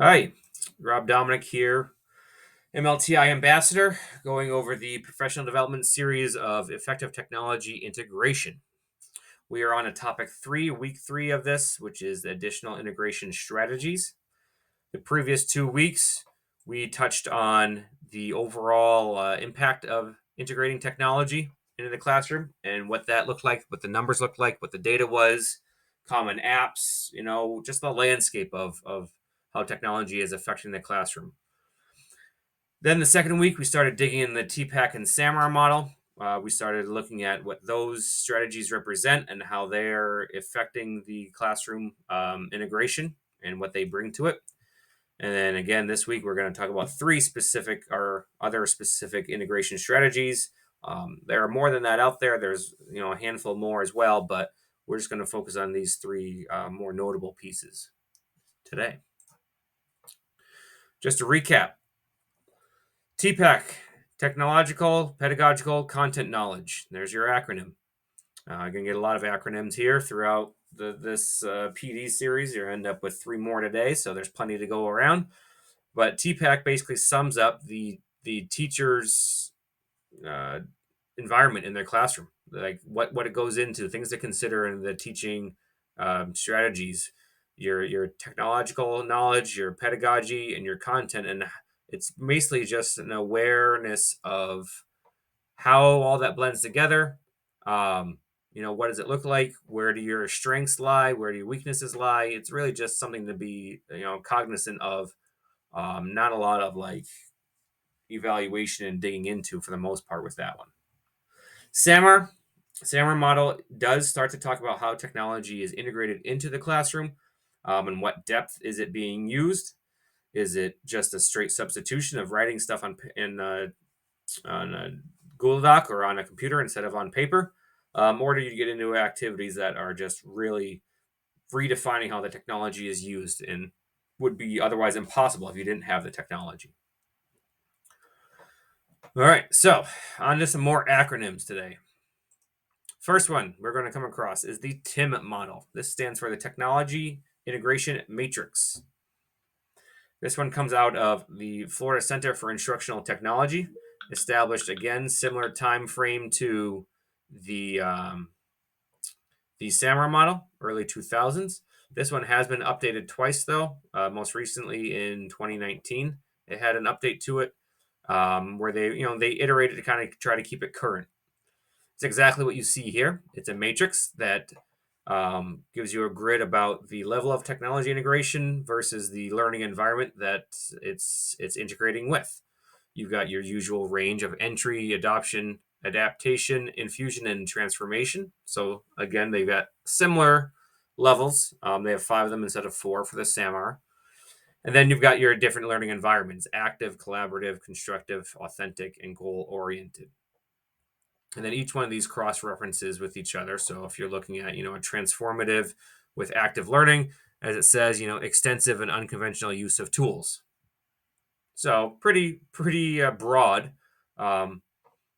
Hi, Rob Dominic here, MLTI Ambassador, going over the professional development series of effective technology integration. We are on a topic three, week three of this, which is additional integration strategies. The previous 2 weeks, we touched on the overall impact of integrating technology into the classroom and what that looked like, what the numbers looked like, what the data was, common apps, just the landscape of how technology is affecting the classroom. Then the second week, we started digging in the TPAC and SAMR model. We started looking at what those strategies represent and how they're affecting the classroom integration and what they bring to it. And then again, this week we're going to talk about three specific or other specific integration strategies. There are more than that out there. There's a handful more as well, but we're just going to focus on these three more notable pieces today. Just to recap, TPAC, technological, pedagogical, content knowledge. There's your acronym. You're going to get a lot of acronyms here throughout this PD series. You're going to end up with three more today, so there's plenty to go around. But TPAC basically sums up the teacher's uh, environment in their classroom, like what it goes into, things to consider in the teaching strategies, your technological knowledge, your pedagogy, and your content, and it's basically just an awareness of how all that blends together. What does it look like? Where do your strengths lie? Where do your weaknesses lie? It's really just something to be cognizant of. Not a lot of like evaluation and digging into for the most part with that one. SAMR, SAMR model does start to talk about how technology is integrated into the classroom, and what depth is it being used. Is it just a straight substitution of writing stuff on a Google Doc or on a computer instead of on paper? Or do you get into activities that are just really redefining how the technology is used and would be otherwise impossible if you didn't have the technology? All right, so on to some more acronyms today. First one we're going to come across is the TIM model. This stands for the Technology Integration Matrix. This one comes out of the Florida Center for Instructional Technology, established again similar time frame to the SAMR model, early 2000s. This one has been updated twice though. Most recently in 2019, it had an update to it where they iterated to kind of try to keep it current. It's exactly what you see here. It's a matrix that gives you a grid about the level of technology integration versus the learning environment that it's integrating with. You've got your usual range of entry, adoption, adaptation, infusion, and transformation. So again, they've got similar levels. They have 5 of them instead of 4 for the SAMR. And then you've got your different learning environments: active, collaborative, constructive, authentic, and goal oriented. And then each one of these cross references with each other. So if you're looking at, a transformative with active learning, as it says, extensive and unconventional use of tools. So pretty broad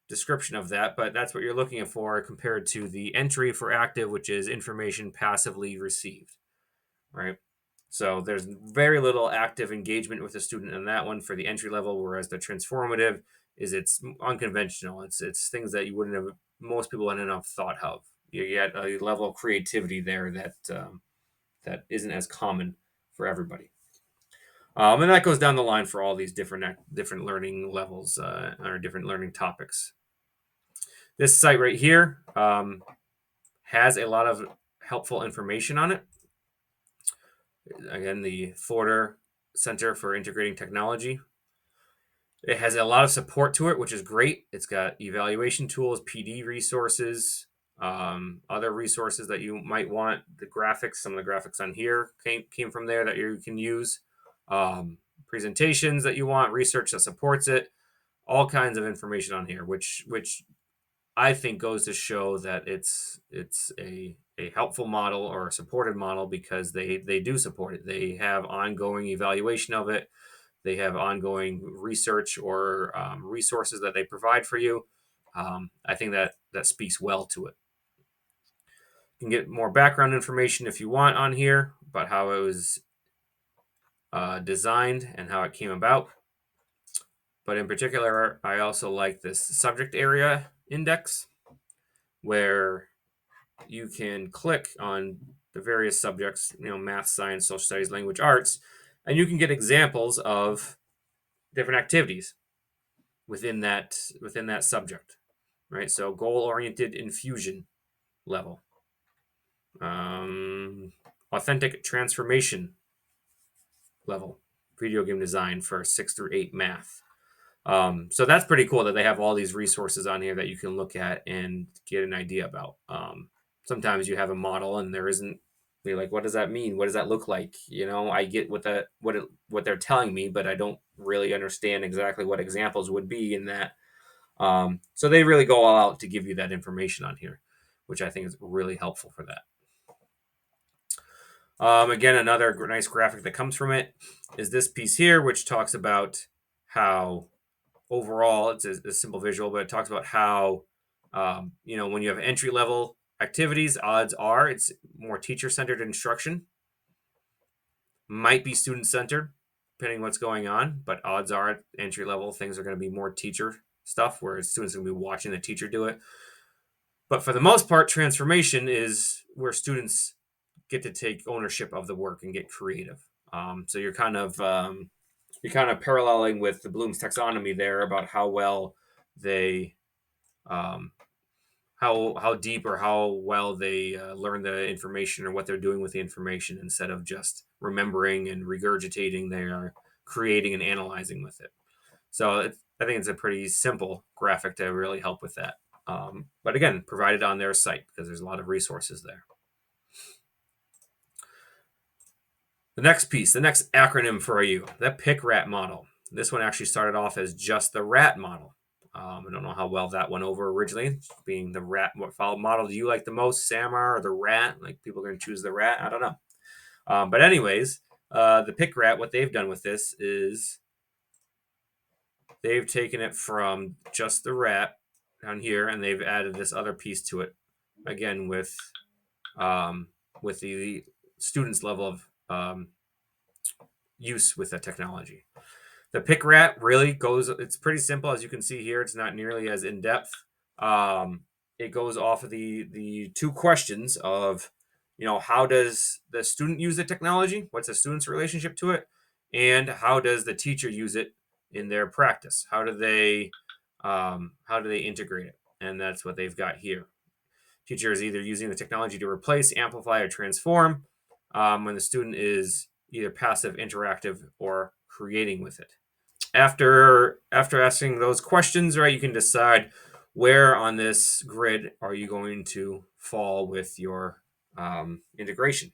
description of that, but that's what you're looking for compared to the entry for active, which is information passively received, right? So there's very little active engagement with the student in that one for the entry level, whereas the transformative it's unconventional. It's things that you wouldn't have, most people wouldn't have thought of. You get a level of creativity there that isn't as common for everybody. And that goes down the line for all these different learning levels or different learning topics. This site right here has a lot of helpful information on it. Again, the Florida Center for Integrating Technology. It has a lot of support to it, which is great. It's got evaluation tools, PD resources, other resources that you might want. The graphics, some of the graphics on here came from there that you can use. Presentations that you want, research that supports it, all kinds of information on here, which I think goes to show that it's a helpful model or a supported model because they do support it. They have ongoing evaluation of it. They have ongoing research or resources that they provide for you. I think that speaks well to it. You can get more background information if you want on here about how it was designed and how it came about. But in particular, I also like this subject area index where you can click on the various subjects, math, science, social studies, language arts, and you can get examples of different activities within that subject, right? So goal-oriented infusion level, um, authentic transformation level, video game design for 6 through 8 math. So that's pretty cool that they have all these resources on here that you can look at and get an idea about. Sometimes you have a model and there isn't. You're like, what does that mean? What does that look like? I get what they're telling me, but I don't really understand exactly what examples would be in that. So they really go all out to give you that information on here, which I think is really helpful for that. Again, another nice graphic that comes from it is this piece here, which talks about how overall it's a simple visual, but it talks about how when you have entry level activities, odds are it's more teacher centered instruction, might be student centered depending what's going on, but odds are at entry level things are going to be more teacher stuff where students are going to be watching the teacher do it. But for the most part, transformation is where students get to take ownership of the work and get creative. So you're kind of paralleling with the Bloom's taxonomy there about how well they um, how deep or how well they learn the information or what they're doing with the information instead of just remembering and regurgitating. They are creating and analyzing with it. So I think it's a pretty simple graphic to really help with that. But again, provided on their site because there's a lot of resources there. The next piece, the next acronym for you, the PICRAT model. This one actually started off as just the RAT model. I don't know how well that went over originally, being the RAT. What model do you like the most, SAMR or the RAT? Like people are going to choose the RAT? I don't know. But anyways, the PICRAT, what they've done with this is they've taken it from just the RAT down here, and they've added this other piece to it, again with the students' level of use with the technology. The PICRAT really goes, it's pretty simple. As you can see here, it's not nearly as in-depth. It goes off of the 2 questions of, how does the student use the technology? What's the student's relationship to it? And how does the teacher use it in their practice? How do they integrate it? And that's what they've got here. Teacher is either using the technology to replace, amplify, or transform when the student is either passive, interactive, or creating with it. After asking those questions, right, you can decide where on this grid are you going to fall with your integration.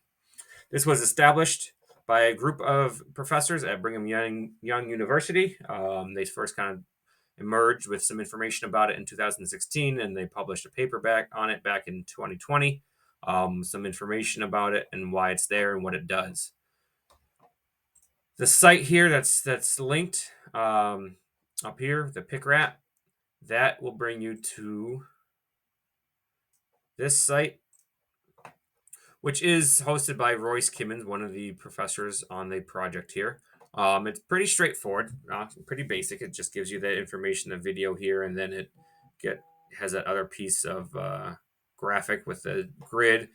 This was established by a group of professors at Brigham Young University. They first kind of emerged with some information about it in 2016, and they published a paper back in 2020. Some information about it and why it's there and what it does. The site here that's linked up here, the PICRAT, that will bring you to this site, which is hosted by Royce Kimmons, one of the professors on the project here. It's pretty straightforward, pretty basic. It just gives you the information, the video here, and then it has that other piece of graphic with the grid.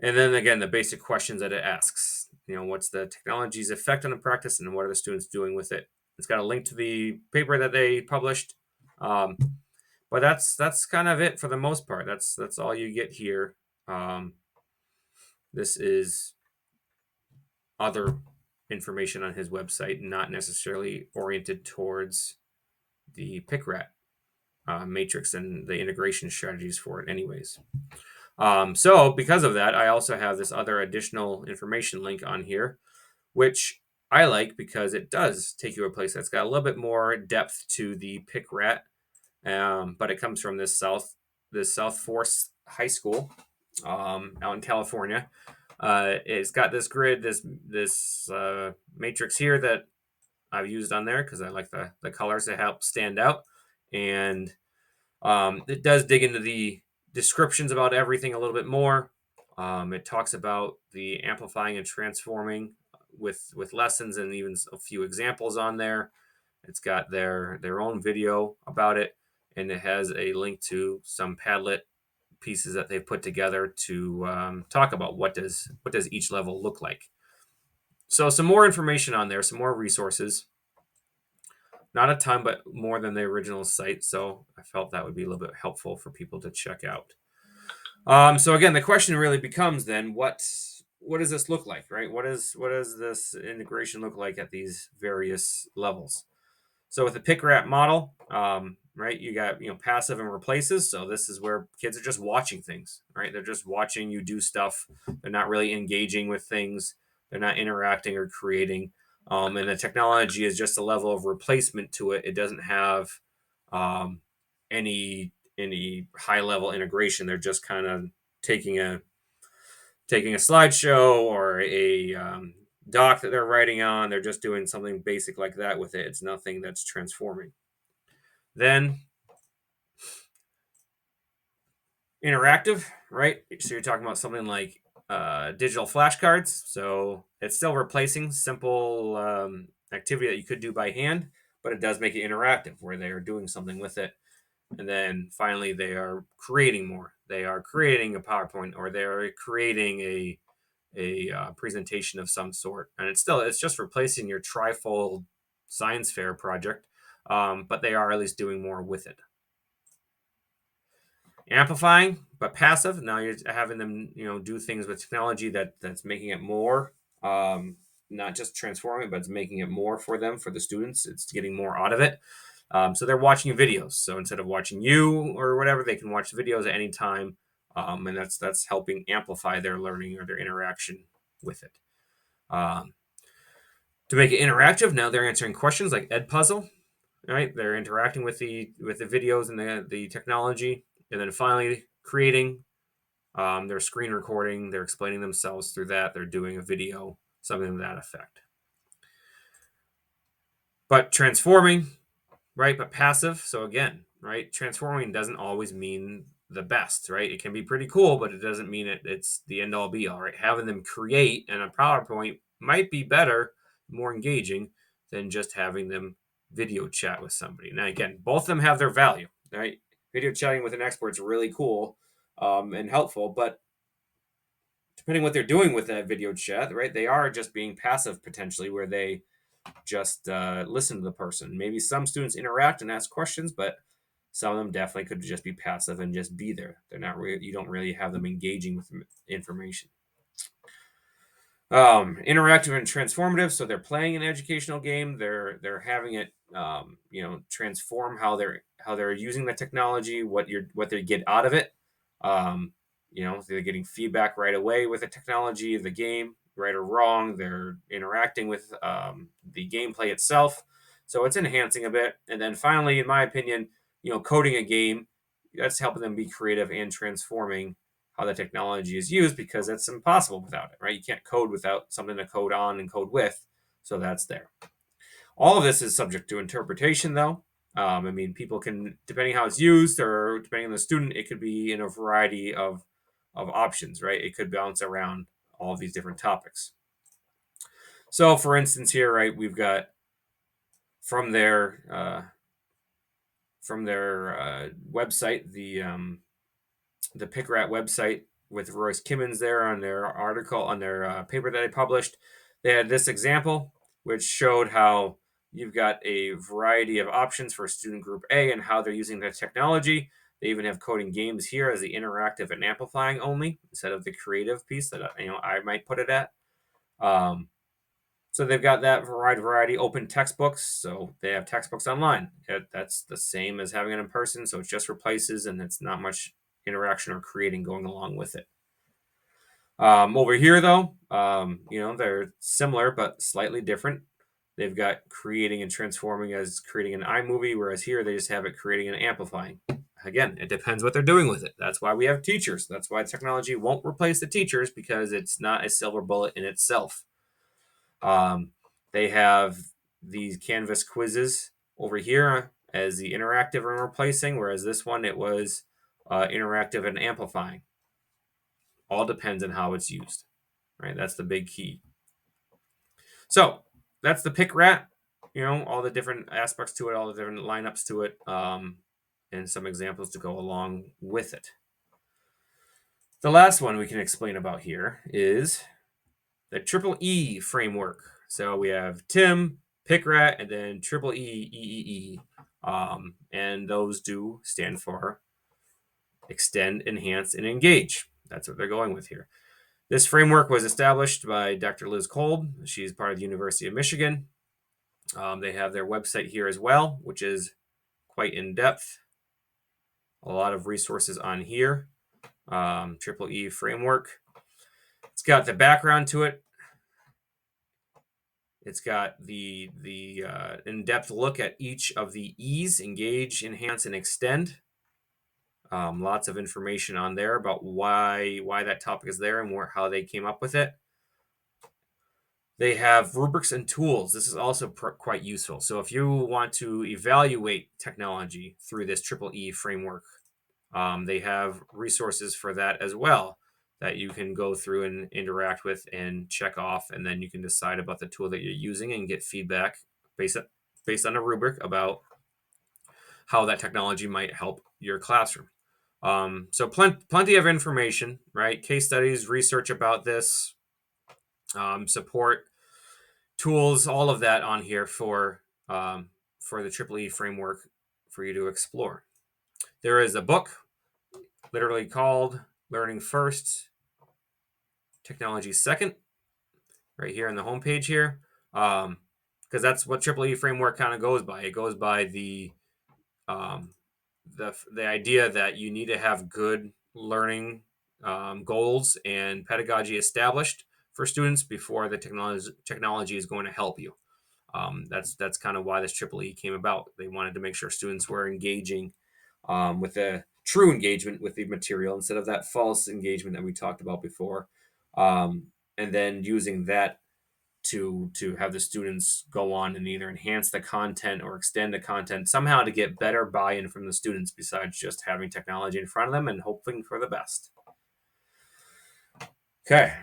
And then again, the basic questions that it asks. What's the technology's effect on the practice and what are the students doing with it? It's got a link to the paper that they published. But that's kind of it for the most part. That's all you get here. This is other information on his website, not necessarily oriented towards the PICRAT matrix and the integration strategies for it anyways. So because of that, I also have this other additional information link on here, which I like because it does take you a place that's got a little bit more depth to the PICRAT, but it comes from this South Forest High School out in California. It's got this grid, this matrix here that I've used on there because I like the colors to help stand out, and it does dig into the descriptions about everything a little bit more. It talks about the amplifying and transforming with lessons and even a few examples on there. It's got their own video about it, and it has a link to some Padlet pieces that they've put together to talk about what does each level look like. So some more information on there, some more resources. Not a ton, but more than the original site. So I felt that would be a little bit helpful for people to check out. So again, the question really becomes then what does this look like, right? What does this integration look like at these various levels? So with the PICRAT model, right, you got passive and replaces. So this is where kids are just watching things, right? They're just watching you do stuff. They're not really engaging with things. They're not interacting or creating. And the technology is just a level of replacement to it. It doesn't have um, any high level integration. They're just kind of taking a taking a slideshow or a doc that they're writing on. They're just doing something basic like that with it. It's nothing that's transforming. Then interactive, right? So you're talking about something like digital flashcards. So it's still replacing simple activity that you could do by hand, but it does make it interactive where they are doing something with it. And then finally, they are creating more. They are creating a PowerPoint, or they are creating a presentation of some sort. And it's just replacing your trifold science fair project, but they are at least doing more with it. Amplifying, but passive. Now you're having them, do things with technology that's making it more, not just transforming it, but it's making it more for them, for the students. It's getting more out of it. So they're watching videos. So instead of watching you or whatever, they can watch videos at any time, and that's helping amplify their learning or their interaction with it. To make it interactive, now they're answering questions like Edpuzzle. Right, they're interacting with the videos and the technology, and then finally creating their screen recording. They're explaining themselves through that. They're doing a video, something to that effect. But transforming, right? But passive. So again, right? Transforming doesn't always mean the best, right? It can be pretty cool, but it doesn't mean it's the end all be all, right? Having them create in a PowerPoint might be better, more engaging than just having them video chat with somebody. Now, again, both of them have their value, right? Video chatting with an expert is really cool and helpful, but depending what they're doing with that video chat, right? They are just being passive potentially, where they just listen to the person. Maybe some students interact and ask questions, but some of them definitely could just be passive and just be there. They're not you don't really have them engaging with information. Interactive and transformative. So they're playing an educational game. They're having it, transform how they're using the technology, what they get out of it. They're getting feedback right away with the technology, the game, right or wrong. They're interacting with the gameplay itself, so it's enhancing a bit. And then finally, in my opinion, coding a game, that's helping them be creative and transforming how the technology is used, because it's impossible without it, right? You can't code without something to code on and code with, so that's there. All of this is subject to interpretation, though. People can, depending how it's used or depending on the student, it could be in a variety of options, right? It could bounce around all of these different topics. So, for instance, here, right, we've got from their website, the PICRAT website, with Royce Kimmons there on their article, on their paper that they published. They had this example which showed how you've got a variety of options for student group A and how they're using the technology. They even have coding games here as the interactive and amplifying only, instead of the creative piece that I might put it at. So they've got that variety, open textbooks. So they have textbooks online. That's the same as having it in person. So it just replaces, and it's not much interaction or creating going along with it. Over here, though, they're similar but slightly different. They've got creating and transforming as creating an iMovie, whereas here they just have it creating and amplifying. Again, it depends what they're doing with it. That's why we have teachers. That's why technology won't replace the teachers, because it's not a silver bullet in itself. They have these Canvas quizzes over here as the interactive and replacing, whereas this one, it was interactive and amplifying. All depends on how it's used, right? That's the big key. So that's the PICRAT. All the different aspects to it, all the different lineups to it, and some examples to go along with it. The last one we can explain about here is the Triple E framework. So we have TIM, PICRAT, and then Triple E. And those do stand for Extend, Enhance, and Engage. That's what they're going with here. This framework was established by Dr. Liz Kolb. She's part of the University of Michigan. They have their website here as well, which is quite in depth. A lot of resources on here. Triple E framework. It's got the background to it. It's got the in-depth look at each of the E's: engage, enhance, and extend. Lots of information on there about why that topic is there and how they came up with it. They have rubrics and tools. This is also quite useful. So if you want to evaluate technology through this Triple E framework, they have resources for that as well that you can go through and interact with and check off, and then you can decide about the tool that you're using and get feedback based on a rubric about how that technology might help your classroom. So plenty of information, right? Case studies, research about this, support, tools, all of that on here for the Triple E framework for you to explore. There is a book literally called Learning First, Technology Second, right here on the homepage here, because that's what Triple E framework kind of goes by. It goes by the idea that you need to have good learning goals and pedagogy established for students before the technology is going to help you. That's kind of why this Triple E came about. They wanted to make sure students were engaging with a true engagement with the material instead of that false engagement that we talked about before, and then using that to have the students go on and either enhance the content or extend the content somehow to get better buy-in from the students besides just having technology in front of them and hoping for the best. Okay,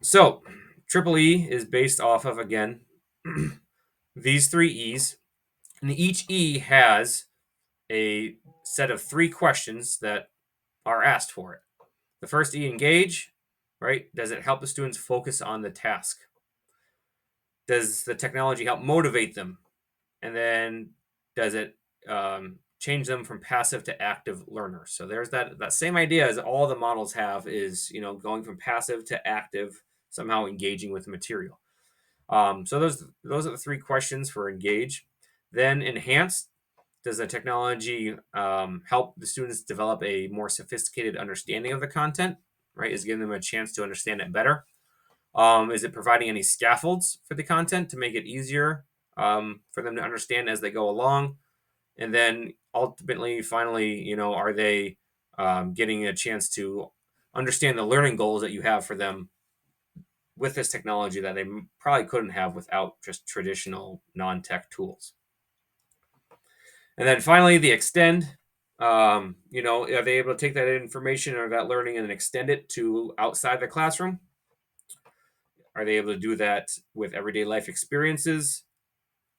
so Triple E is based off of, again, these three E's, and each E has a set of 3 questions that are asked for it. The first E, engage, right? Does it help the students focus on the task? Does the technology help motivate them? And then does it change them from passive to active learners? So there's that same idea as all the models have, is going from passive to active, somehow engaging with the material. So those are the 3 questions for engage. Then enhance. Does the technology help the students develop a more sophisticated understanding of the content? Right, is giving them a chance to understand it better. Is it providing any scaffolds for the content to make it easier for them to understand as they go along? And then ultimately, finally, are they getting a chance to understand the learning goals that you have for them with this technology that they probably couldn't have without just traditional non-tech tools? And then finally, the extend. Are they able to take that information or that learning and extend it to outside the classroom? Are they able to do that with everyday life experiences?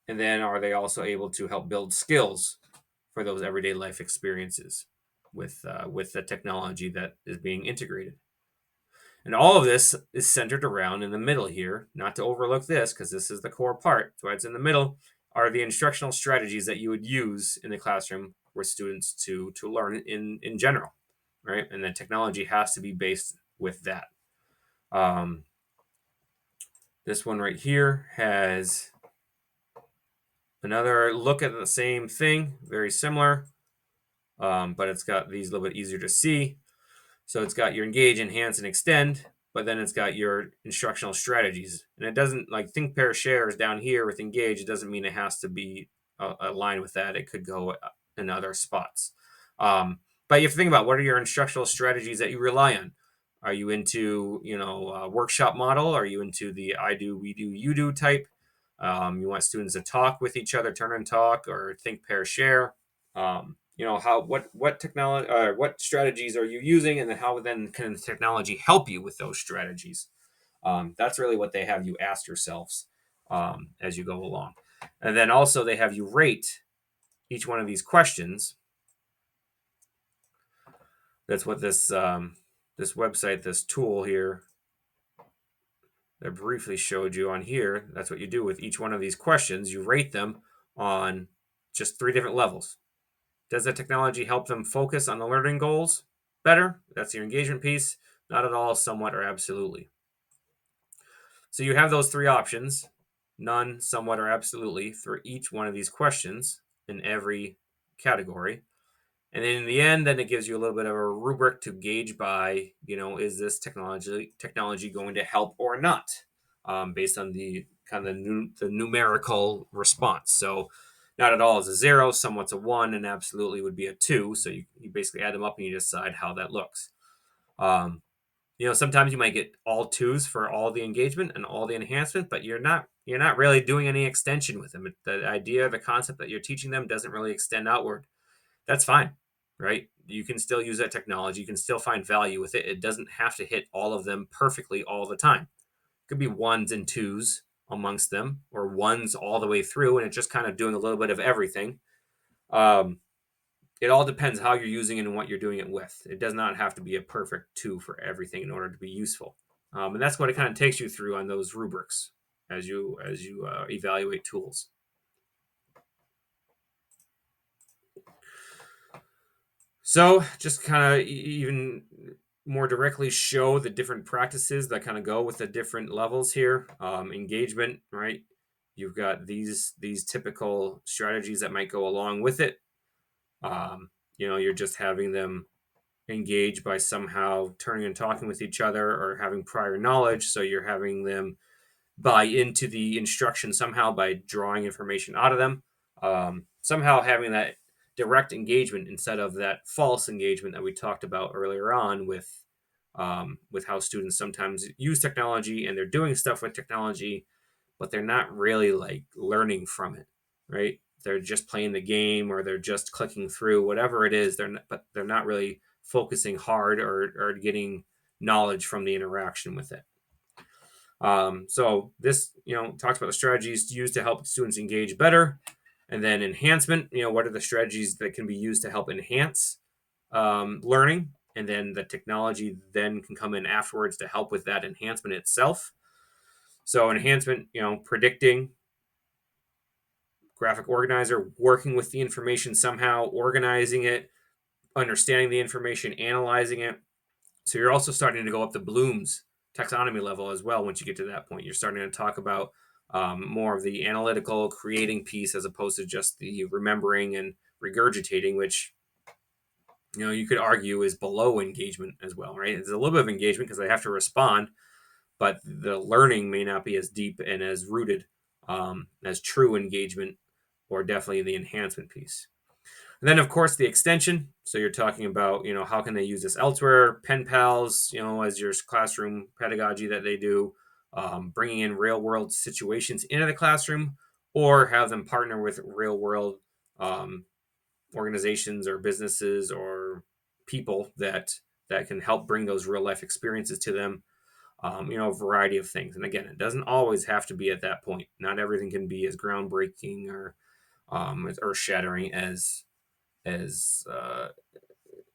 And then are they also able to help build skills for those everyday life experiences with the technology that is being integrated? And all of this is centered around, in the middle here, not to overlook this because this is the core part. So it's in the middle are the instructional strategies that you would use in the classroom for students to learn in general, right? And the technology has to be based with that. This one right here has another look at the same thing, very similar, but it's got these a little bit easier to see. So it's got your engage, enhance, and extend, but then it's got your instructional strategies. And it doesn't, like, think, pair, share is down here with engage. It doesn't mean it has to be aligned with that. It could go in other spots. But you have to think about, what are your instructional strategies that you rely on? Are you into, workshop model? Are you into the I do, we do, you do type? You want students to talk with each other, turn and talk, or think, pair, share? What technology, what strategies are you using, and then how then can technology help you with those strategies? That's really what they have you ask yourselves as you go along. And then also they have you rate each one of these questions. That's what this website, this tool here that briefly showed you on here. That's what you do with each one of these questions. You rate them on just 3 different levels. Does the technology help them focus on the learning goals better? That's your engagement piece. Not at all, somewhat, or absolutely. So you have those 3 options: none, somewhat, or absolutely for each one of these questions in every category. And then in the end, then it gives you a little bit of a rubric to gauge by, is this technology going to help or not, based on the kind of the numerical response. So not at all is a 0, somewhat's a 1, and absolutely would be a 2. So you basically add them up and you decide how that looks. Sometimes you might get all 2s for all the engagement and all the enhancement, but you're not really doing any extension with them. The idea, the concept that you're teaching them doesn't really extend outward. That's fine, right? You can still use that technology. You can still find value with it. It doesn't have to hit all of them perfectly all the time. It could be 1s and 2s amongst them, or 1s all the way through, and it's just kind of doing a little bit of everything. It all depends how you're using it and what you're doing it with. It does not have to be a perfect 2 for everything in order to be useful. And that's what it kind of takes you through on those rubrics as you evaluate tools. So just kind of even more directly show the different practices that kind of go with the different levels here. Engagement, right? You've got these typical strategies that might go along with it. You're just having them engage by somehow turning and talking with each other or having prior knowledge. So you're having them buy into the instruction somehow by drawing information out of them. Somehow having that direct engagement instead of that false engagement that we talked about earlier on with how students sometimes use technology and they're doing stuff with technology, but they're not really like learning from it, right? They're just playing the game or they're just clicking through whatever it is. But they're not really focusing hard or getting knowledge from the interaction with it. So this, talks about the strategies used to help students engage better, and then enhancement. What are the strategies that can be used to help enhance learning, and then the technology then can come in afterwards to help with that enhancement itself. So enhancement, predicting, graphic organizer, working with the information somehow, organizing it, understanding the information, analyzing it. So you're also starting to go up the Bloom's taxonomy level as well. Once you get to that point, you're starting to talk about more of the analytical creating piece as opposed to just the remembering and regurgitating, which you could argue is below engagement as well, right? It's a little bit of engagement because they have to respond, but the learning may not be as deep and as rooted as true engagement, or definitely the enhancement piece. And then, of course, the extension. So you're talking about, how can they use this elsewhere? Pen pals, as your classroom pedagogy that they do, bringing in real world situations into the classroom, or have them partner with real world organizations or businesses or people that can help bring those real life experiences to them. A variety of things. And again, it doesn't always have to be at that point. Not everything can be as groundbreaking or as earth shattering as an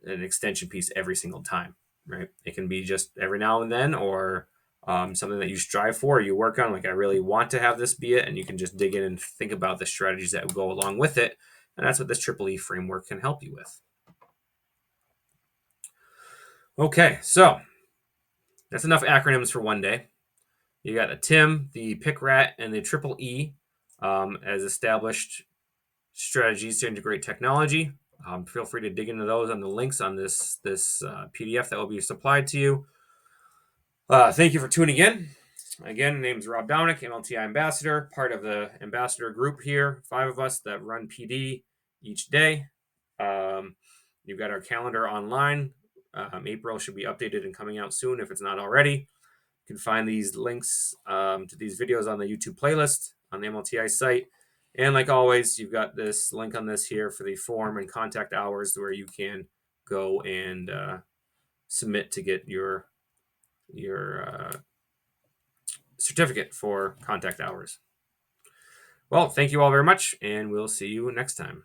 extension piece every single time, right? It can be just every now and then, or something that you strive for, you work on. Like, I really want to have this be it, and you can just dig in and think about the strategies that will go along with it, and that's what this Triple E framework can help you with. Okay, so that's enough acronyms for one day. You got the TIM, the PICRAT, and the Triple E as established strategies to integrate technology. Feel free to dig into those on the links on this PDF that will be supplied to you. Thank you for tuning in. Again, my name is Rob Dominic, MLTI Ambassador, part of the Ambassador group here, 5 of us that run PD each day. You've got our calendar online. April should be updated and coming out soon if it's not already. You can find these links to these videos on the YouTube playlist on the MLTI site. And like always, you've got this link on this here for the form and contact hours where you can go and submit to get your certificate for contact hours. Well, thank you all very much, and we'll see you next time.